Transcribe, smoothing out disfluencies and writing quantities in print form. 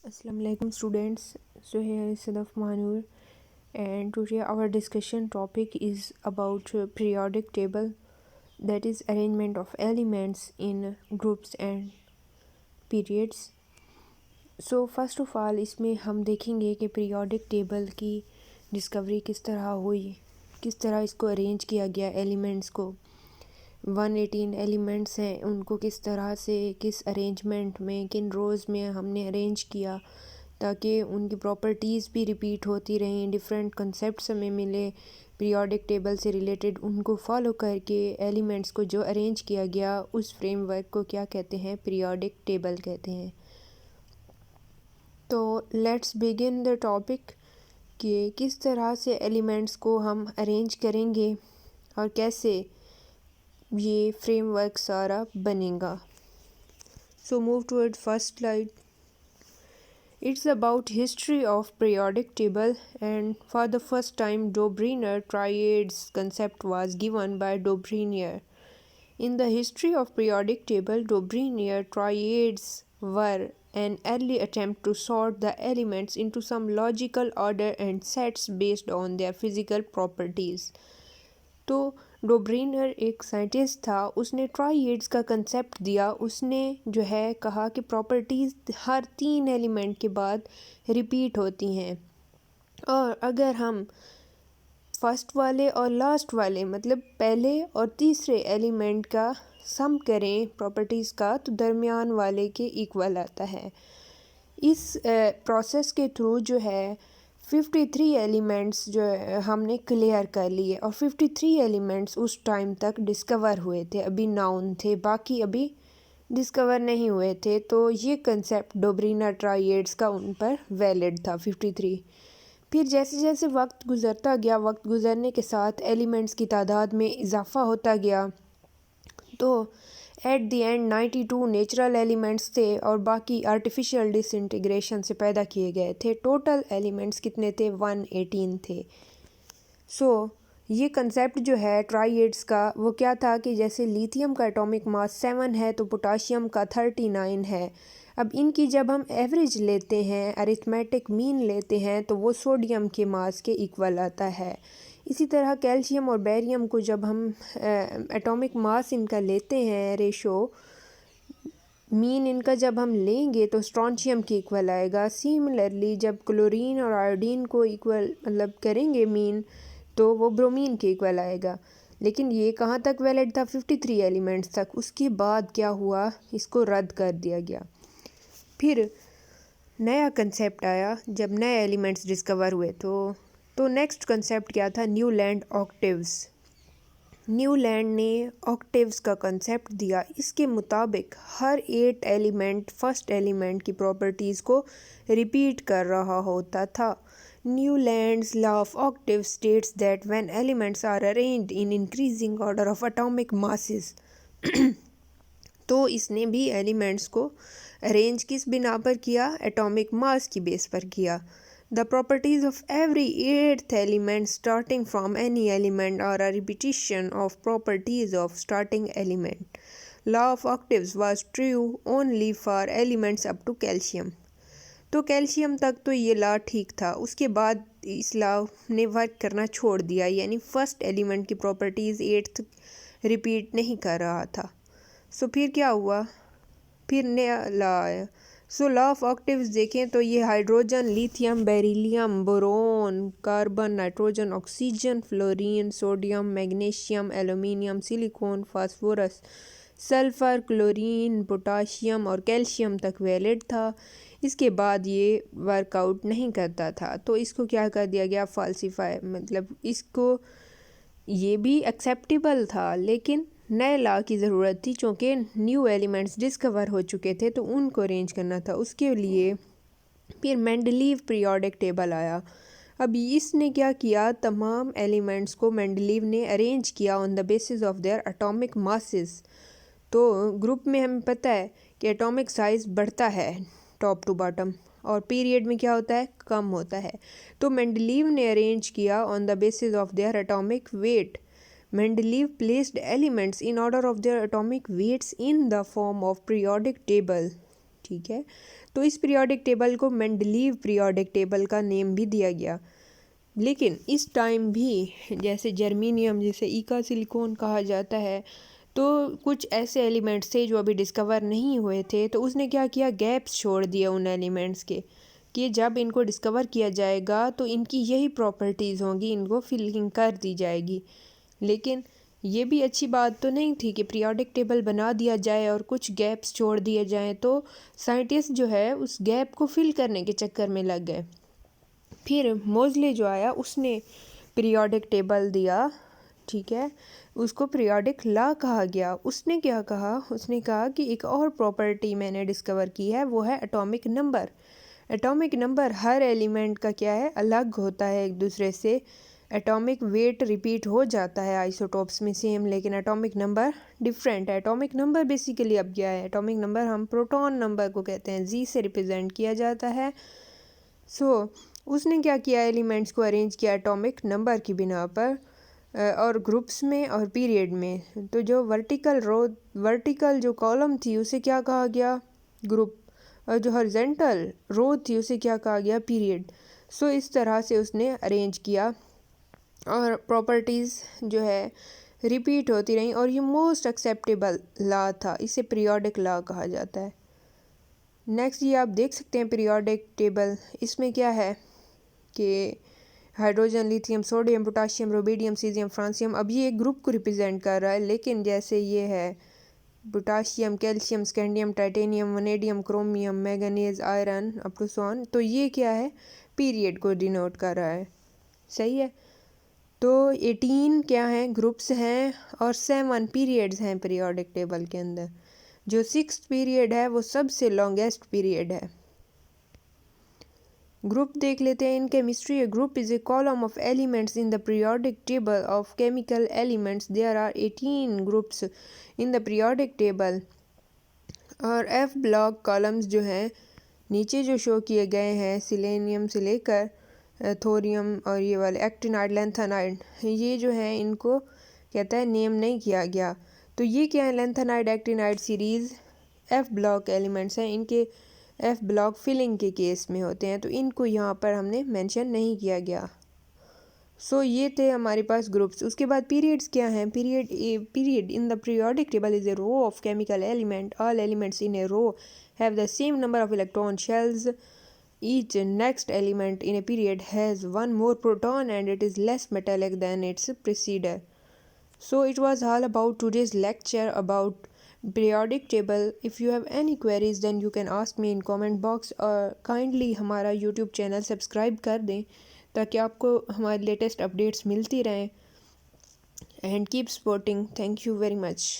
Assalamu alaikum students. So here is Sadaf Manur and today our discussion topic is about periodic table, that is arrangement of elements in groups and periods. So first of all इसमें हम देखेंगे कि periodic table की discovery किस तरह हुई, किस तरह इसको अरेंज किया गया एलिमेंट्स को। 118 एलिमेंट्स हैं, उनको किस तरह से किस अरेंजमेंट में किन रोज़ में हमने अरेंज किया ताकि उनकी प्रॉपर्टीज़ भी रिपीट होती रहें, डिफरेंट कंसेप्ट्स हमें मिले पीरियोडिक टेबल से रिलेटेड। उनको फॉलो करके एलिमेंट्स को जो अरेंज किया गया उस फ्रेमवर्क को क्या कहते हैं, पीरियोडिक टेबल कहते हैं। तो लेट्स बिगिन द टॉपिक कि किस तरह से एलिमेंट्स को हम अरेंज करेंगे और कैसे ये फ्रेमवर्क सारा बनेगा। So move toward first slide. It's about history of periodic table, and for the first time Dobriner triads concept was given by Dobriner. In the history of periodic table, Dobriner triads were an early attempt to sort the elements into some logical order and sets based on their physical properties. तो डोब्रीनर एक scientist था, उसने ट्राइएड्स का concept दिया। उसने जो है कहा कि प्रॉपर्टीज़ हर 3 एलिमेंट के बाद रिपीट होती हैं, और अगर हम फर्स्ट वाले और लास्ट वाले मतलब पहले और तीसरे एलिमेंट का सम करें प्रॉपर्टीज़ का तो दरमियान वाले के इक्वल आता है। इस प्रोसेस के थ्रू जो है 53 एलिमेंट्स जो हमने क्लियर कर लिए, और 53 एलिमेंट्स उस टाइम तक डिस्कवर हुए थे, अभी नाउन थे, बाकी अभी डिस्कवर नहीं हुए थे। तो ये कंसेप्ट डोब्रीनर ट्राइएड्स का उन पर वैलिड था 53। फिर जैसे जैसे वक्त गुज़रता गया, वक्त गुज़रने के साथ एलिमेंट्स की तादाद में इजाफ़ा होता गया, तो at the end 92 natural elements थे और बाकी आर्टिफिशियल डिसइंटीग्रेशन से पैदा किए गए थे। टोटल एलिमेंट्स कितने थे, 118 थे। सो ये कंसेप्ट जो है ट्राइएड्स का वो क्या था कि जैसे लिथियम का एटॉमिक मास 7 है तो पोटाशियम का 39 है। अब इनकी जब हम एवरेज लेते हैं, अरिथमेटिक मीन लेते हैं, तो वो सोडियम के मास के इक्वल आता है। इसी तरह कैल्शियम और बेरियम को जब हम एटॉमिक मास इनका लेते हैं, रेशो मीन इनका जब हम लेंगे तो स्ट्रॉन्शियम के इक्वल आएगा। सिमिलरली जब क्लोरीन और आयोडीन को इक्वल मतलब करेंगे मीन, तो वो ब्रोमीन के इक्वल आएगा। लेकिन ये कहाँ तक वैलिड था, 53 एलिमेंट्स तक। उसके बाद क्या हुआ, इसको रद्द कर दिया गया। फिर नया कंसेप्ट आया जब नए एलिमेंट्स डिस्कवर हुए। तो नेक्स्ट कंसेप्ट क्या था, न्यूलैंड ऑक्टेव्स। न्यूलैंड ने ऑक्टेव्स का कंसेप्ट दिया। इसके मुताबिक हर 8 एलिमेंट फर्स्ट एलिमेंट की प्रॉपर्टीज़ को रिपीट कर रहा होता था। Newlands law of octave states that when elements are arranged in increasing order of atomic masses तो इसने भी एलिमेंट्स को अरेंज किस बिना पर किया, एटॉमिक मास की बेस पर किया। The properties of every 8th element starting from any element are a repetition of properties of starting element. Law of octaves was true only for elements up to calcium. तो calcium तक तो ये law ठीक था, उसके बाद इस law ने वर्क करना छोड़ दिया, यानी फर्स्ट एलिमेंट की प्रॉपर्टीज़ 8th रिपीट नहीं कर रहा था। सो फिर क्या हुआ, फिर नया लॉ आया। सो लॉ ऑफ ऑक्टेव्स देखें तो ये hydrogen, lithium, beryllium, boron, carbon, nitrogen, oxygen, fluorine, sodium, magnesium, aluminium, silicon, phosphorus, sulphur, chlorine, potassium और कैल्शियम तक वैलिड था। इसके बाद ये वर्कआउट नहीं करता था, तो इसको क्या कर दिया गया, फाल्सीफाई, मतलब इसको ये भी एक्सेप्टेबल था, लेकिन नए लॉ की ज़रूरत थी चूँकि न्यू एलिमेंट्स डिस्कवर हो चुके थे, तो उनको अरेंज करना था। उसके लिए फिर मेंडलीव पीरियोडिक टेबल आया। अब इसने क्या किया, तमाम एलिमेंट्स को मेंडलीव ने अरेंज किया on the basis of their atomic masses. तो ग्रुप में हमें पता है कि एटॉमिक साइज़ बढ़ता है टॉप टू बॉटम, और पीरियड में क्या होता है, कम होता है। तो मेंडलीव ने अरेंज किया on the basis of their atomic weight. Mendeleev placed elements in order of their atomic weights in the form of periodic table। ठीक है, तो इस पीरियोडिक टेबल को मेंडलीव पीरियोडिक टेबल का नेम भी दिया गया। लेकिन इस टाइम भी जैसे जर्मीनियम, जिसे ईका सिलिकॉन कहा जाता है, तो कुछ ऐसे एलिमेंट्स थे जो अभी डिस्कवर नहीं हुए थे, तो उसने क्या किया, गैप्स छोड़ दिए उन एलिमेंट्स के कि जब इनको डिस्कवर किया जाएगा तो इनकी यही प्रॉपर्टीज़ होंगी, इनको फिलिंग कर दी जाएगी। लेकिन ये भी अच्छी बात तो नहीं थी कि पीरियोडिक टेबल बना दिया जाए और कुछ गैप्स छोड़ दिए जाएं, तो साइंटिस्ट जो है उस गैप को फिल करने के चक्कर में लग गए। फिर मोज़ले जो आया उसने पीरियोडिक टेबल दिया, ठीक है, उसको पीरियोडिक लॉ कहा गया। उसने क्या कहा, उसने कहा कि एक और प्रॉपर्टी मैंने डिस्कवर की है, वो है एटॉमिक नंबर। एटॉमिक नंबर हर एलिमेंट का क्या है, अलग होता है एक दूसरे से। एटॉमिक वेट रिपीट हो जाता है आइसोटोप्स में सेम, लेकिन एटॉमिक नंबर डिफरेंट है। एटॉमिक नंबर बेसिकली अब क्या है, एटॉमिक नंबर हम प्रोटॉन नंबर को कहते हैं, जी से रिप्रेजेंट किया जाता है। उसने क्या किया, एलिमेंट्स को अरेंज किया एटॉमिक नंबर की बिना पर और ग्रुप्स में और पीरियड में। तो जो वर्टिकल जो कॉलम थी उसे क्या कहा गया, ग्रुप, और जो हॉरिजॉन्टल रो थी उसे क्या कहा गया, पीरियड। इस तरह से उसने अरेंज किया और प्रॉपर्टीज़ जो है रिपीट होती रहीं, और ये मोस्ट एक्सेप्टेबल लॉ था, इसे पीरियोडिक लॉ कहा जाता है। नेक्स्ट ये आप देख सकते हैं पीरियोडिक टेबल, इसमें क्या है कि hydrogen, lithium, sodium, potassium, rubidium, caesium, francium, अब ये एक ग्रुप को रिप्रेजेंट कर रहा है। लेकिन जैसे ये है potassium, calcium, scandium, titanium, vanadium, chromium, manganese, iron, up to so on, तो ये क्या है, पीरियड को डिनोट कर रहा है। सही है। तो 18 क्या हैं, ग्रुप्स हैं और 7 पीरियड्स हैं पीरियोडिक टेबल के अंदर। जो 6th पीरियड है वो सबसे लॉन्गेस्ट पीरियड है। ग्रुप देख लेते हैं in chemistry. A group is a column of elements in the periodic table of chemical elements. There are 18 groups in the periodic table. और एफ ब्लॉक कॉलम्स जो हैं नीचे जो शो किए गए हैं, सिलेनियम से लेकर थोरियम और ये वाले एक्टिनाइड, लेंथेनाइड, ये जो हैं इनको कहता है नेम नहीं किया गया। तो ये क्या है, lanthanide, actinide series F block elements हैं। इनके एफ ब्लॉक फिलिंग के केस में होते हैं, तो इनको यहाँ पर हमने मेंशन नहीं किया गया। ये थे हमारे पास ग्रुप्स। उसके बाद पीरियड्स क्या हैं, period in the periodic table is a row of chemical element. All elements in a row have the same number of electron shells. Each next element in a period has one more proton and it is less metallic than its preceder. So it was all about today's lecture about periodic table. If you have any queries then you can ask me in comment box, और kindly हमारा YouTube channel subscribe कर दें ताकि आपको हमारे latest updates मिलती रहें। And keep supporting. Thank you very much.